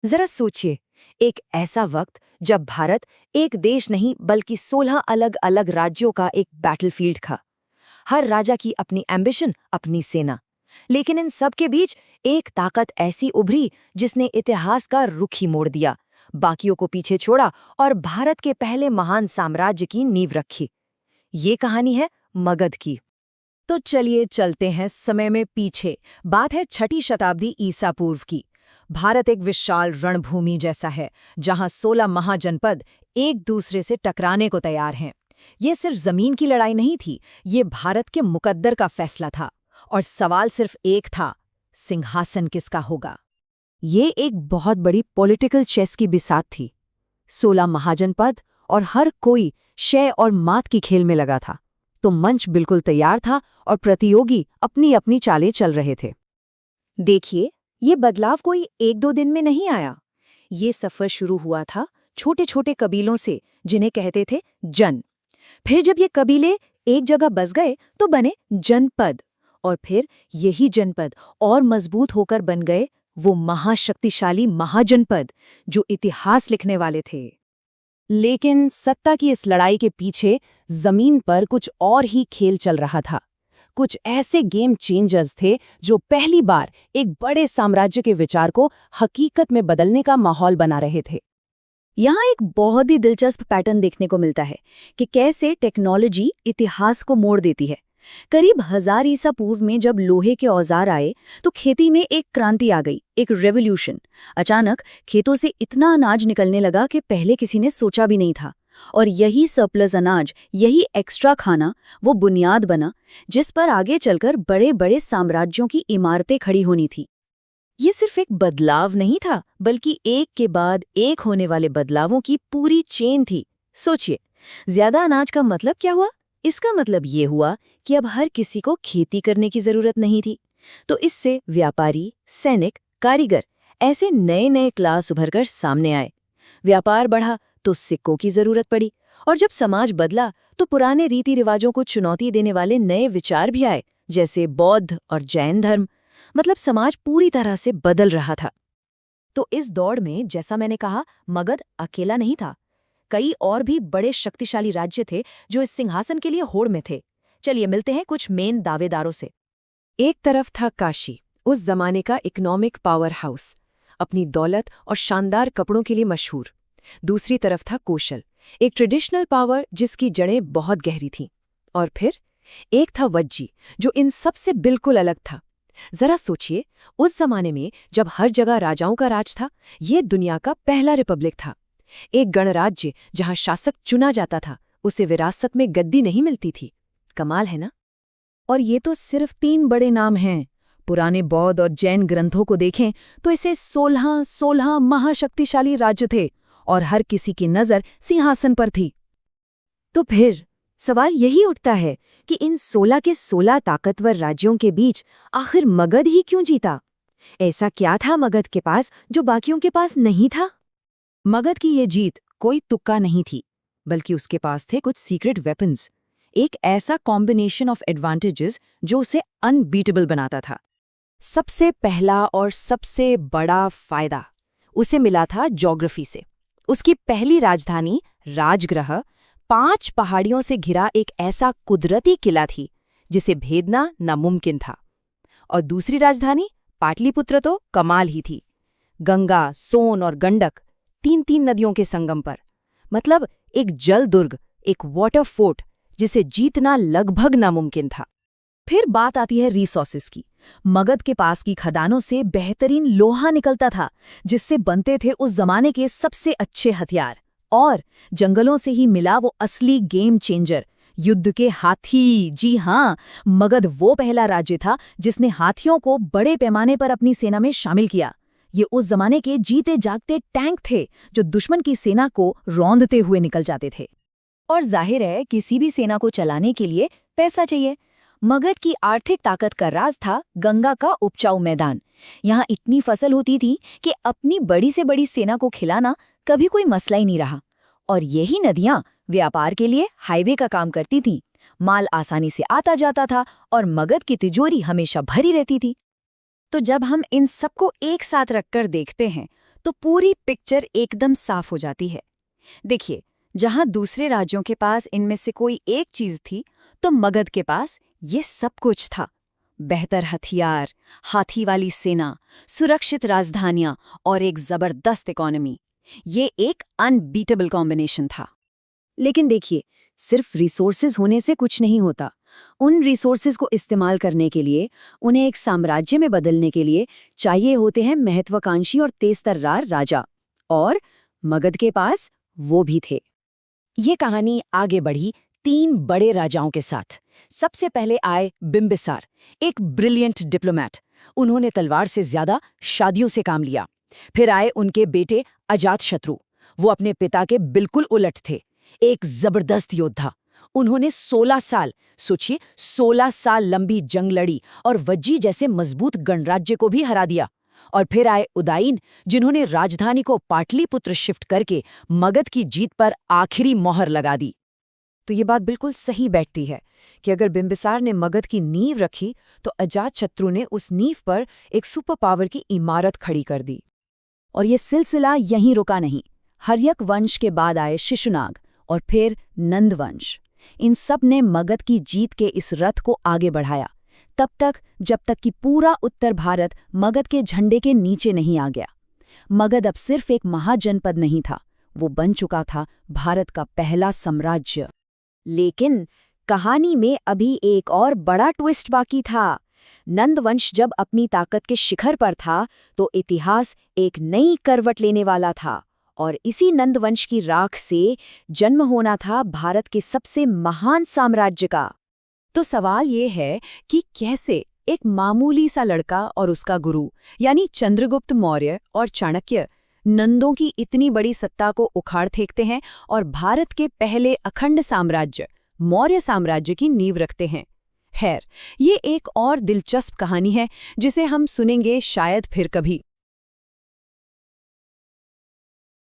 जरा सोचिए, एक ऐसा वक्त जब भारत एक देश नहीं बल्कि 16 अलग अलग राज्यों का एक बैटलफील्ड था। हर राजा की अपनी एम्बिशन, अपनी सेना। लेकिन इन सब के बीच एक ताकत ऐसी उभरी जिसने इतिहास का रुख ही मोड़ दिया, बाकियों को पीछे छोड़ा और भारत के पहले महान साम्राज्य की नींव रखी। ये कहानी है मगध की। तो चलिए चलते हैं समय में पीछे। बात है 6ठी शताब्दी ईसा पूर्व की। भारत एक विशाल रणभूमि जैसा है, जहां 16 महाजनपद एक दूसरे से टकराने को तैयार हैं। ये सिर्फ जमीन की लड़ाई नहीं थी, ये भारत के मुकद्दर का फैसला था। और सवाल सिर्फ एक था, सिंहासन किसका होगा। ये एक बहुत बड़ी पॉलिटिकल चेस की बिसात थी। 16 महाजनपद और हर कोई शय और मात की खेल में लगा था। तो मंच बिल्कुल तैयार था और प्रतियोगी अपनी अपनी चालें चल रहे थे। देखिए, ये बदलाव कोई 1-2 दिन में नहीं आया। ये सफर शुरू हुआ था छोटे छोटे कबीलों से, जिन्हें कहते थे जन। फिर जब ये कबीले एक जगह बस गए तो बने जनपद, और फिर यही जनपद और मजबूत होकर बन गए वो महाशक्तिशाली महाजनपद जो इतिहास लिखने वाले थे। लेकिन सत्ता की इस लड़ाई के पीछे जमीन पर कुछ और ही खेल चल रहा था। कुछ ऐसे गेम चेंजर्स थे जो पहली बार एक बड़े साम्राज्य के विचार को हकीकत में बदलने का माहौल बना रहे थे। यहाँ एक बहुत ही दिलचस्प पैटर्न देखने को मिलता है कि कैसे टेक्नोलॉजी इतिहास को मोड़ देती है। करीब 1000 ईसा पूर्व में जब लोहे के औजार आए तो खेती में एक क्रांति आ गई, एक रेवोल्यूशन। अचानक खेतों से इतना अनाज निकलने लगा कि पहले किसी ने सोचा भी नहीं था। और यही सरप्लस अनाज, यही एक्स्ट्रा खाना वो बुनियाद बना जिस पर आगे चलकर बड़े बड़े साम्राज्यों की इमारतें खड़ी होनी थी। ये सिर्फ एक बदलाव नहीं था, बल्कि एक के बाद एक होने वाले बदलावों की पूरी चेन थी। सोचिए, ज्यादा अनाज का मतलब क्या हुआ? इसका मतलब ये हुआ कि अब हर किसी को खेती करने की जरूरत नहीं थी। तो इससे व्यापारी, सैनिक, कारीगर ऐसे नए नए क्लास उभरकर सामने आए। व्यापार बढ़ा तो सिक्कों की जरूरत पड़ी, और जब समाज बदला तो पुराने रीति रिवाजों को चुनौती देने वाले नए विचार भी आए, जैसे बौद्ध और जैन धर्म। मतलब समाज पूरी तरह से बदल रहा था। तो इस दौड़ में, जैसा मैंने कहा, मगध अकेला नहीं था। कई और भी बड़े शक्तिशाली राज्य थे जो इस सिंहासन के लिए होड़ में थे। चलिए मिलते हैं कुछ मेन दावेदारों से। एक तरफ था काशी, उस जमाने का इकोनॉमिक पावर हाउस, अपनी दौलत और शानदार कपड़ों के लिए मशहूर। दूसरी तरफ था कौशल, एक ट्रेडिशनल पावर जिसकी जड़ें बहुत गहरी थीं। और फिर एक था वज्जी, जो इन सब से बिल्कुल अलग था। जरा सोचिए, उस जमाने में जब हर जगह राजाओं का राज था, ये दुनिया का पहला रिपब्लिक था। एक गणराज्य जहां शासक चुना जाता था, उसे विरासत में गद्दी नहीं मिलती थी। कमाल है ना? और ये तो सिर्फ 3 बड़े नाम हैं। पुराने बौद्ध और जैन ग्रंथों को देखें तो इसे 16 महाशक्तिशाली राज्य थे, और हर किसी की नजर सिंहासन पर थी। तो फिर सवाल यही उठता है कि इन 16 के 16 ताकतवर राज्यों के बीच आखिर मगध ही क्यों जीता? ऐसा क्या था मगध के पास जो बाकियों के पास नहीं था? मगध की ये जीत कोई तुक्का नहीं थी, बल्कि उसके पास थे कुछ सीक्रेट वेपन्स, एक ऐसा कॉम्बिनेशन ऑफ एडवांटेजेस जो उसे अनबीटेबल बनाता था। सबसे पहला और सबसे बड़ा फायदा उसे मिला था ज्योग्राफी से। उसकी पहली राजधानी राजगृह 5 पहाड़ियों से घिरा एक ऐसा कुदरती किला थी जिसे भेदना नामुमकिन था। और दूसरी राजधानी पाटलिपुत्र तो कमाल ही थी। गंगा, सोन और गंडक, 3 नदियों के संगम पर। मतलब एक जल दुर्ग, एक वाटर फोर्ट जिसे जीतना लगभग नामुमकिन था। फिर बात आती है रिसोर्सेस की। मगध के पास की खदानों से बेहतरीन लोहा निकलता था, जिससे बनते थे उस जमाने के सबसे अच्छे हथियार। और जंगलों से ही मिला वो असली गेम चेंजर, युद्ध के हाथी। जी हाँ, मगध वो पहला राज्य था जिसने हाथियों को बड़े पैमाने पर अपनी सेना में शामिल किया। ये उस जमाने के जीते जागते टैंक थे जो दुश्मन की सेना को रौंदते हुए निकल जाते थे। और जाहिर है, किसी भी सेना को चलाने के लिए पैसा चाहिए। मगध की आर्थिक ताकत का राज था गंगा का उपजाऊ मैदान। यहाँ इतनी फसल होती थी कि अपनी बड़ी से बड़ी सेना को खिलाना कभी कोई मसला ही नहीं रहा। और यही नदियाँ व्यापार के लिए हाईवे का काम करती थीं। माल आसानी से आता जाता था और मगध की तिजोरी हमेशा भरी रहती थी। तो जब हम इन सबको एक साथ रखकर देखते हैं तो पूरी पिक्चर एकदम साफ हो जाती है। देखिए, जहां दूसरे राज्यों के पास इनमें से कोई एक चीज थी, तो मगध के पास ये सब कुछ था। बेहतर हथियार, हाथी वाली सेना, सुरक्षित राजधानियां और एक जबरदस्त इकोनॉमी। ये एक अनबीटेबल कॉम्बिनेशन था। लेकिन देखिए, सिर्फ रिसोर्सेज होने से कुछ नहीं होता। उन रिसोर्सेज को इस्तेमाल करने के लिए, उन्हें एक साम्राज्य में बदलने के लिए चाहिए होते हैं महत्वाकांक्षी और तेजतर्रार राजा। और मगध के पास वो भी थे। ये कहानी आगे बढ़ी 3 बड़े राजाओं के साथ। सबसे पहले आए बिम्बिसार, एक ब्रिलियंट डिप्लोमैट। उन्होंने तलवार से ज्यादा शादियों से काम लिया। फिर आए उनके बेटे अजातशत्रु। वो अपने पिता के बिल्कुल उलट थे, एक जबरदस्त योद्धा। उन्होंने 16 साल, सोचिए 16 साल लंबी जंग लड़ी और वज्जी जैसे मजबूत गणराज्य को भी हरा दिया। और फिर आए उदायीन, जिन्होंने राजधानी को पाटलिपुत्र शिफ्ट करके मगध की जीत पर आखिरी मोहर लगा दी। तो ये बात बिल्कुल सही बैठती है कि अगर बिम्बिसार ने मगध की नींव रखी, तो अजातशत्रु ने उस नींव पर एक सुपर पावर की इमारत खड़ी कर दी। और ये सिलसिला यहीं रुका नहीं। हर्यक वंश के बाद आए शिशुनाग और फिर नंद वंश। इन सब ने मगध की जीत के इस रथ को आगे बढ़ाया, तब तक जब तक कि पूरा उत्तर भारत मगध के झंडे के नीचे नहीं आ गया। मगध अब सिर्फ एक महाजनपद नहीं था, वो बन चुका था भारत का पहला साम्राज्य। लेकिन कहानी में अभी एक और बड़ा ट्विस्ट बाकी था। नंदवंश जब अपनी ताकत के शिखर पर था, तो इतिहास एक नई करवट लेने वाला था। और इसी नंदवंश की राख से जन्म होना था भारत के सबसे महान साम्राज्य का। तो सवाल ये है कि कैसे एक मामूली सा लड़का और उसका गुरु यानी चंद्रगुप्त मौर्य और चाणक्य नंदों की इतनी बड़ी सत्ता को उखाड़ फेंकते हैं और भारत के पहले अखंड साम्राज्य मौर्य साम्राज्य की नींव रखते हैं। खैर, ये एक और दिलचस्प कहानी है जिसे हम सुनेंगे शायद फिर कभी।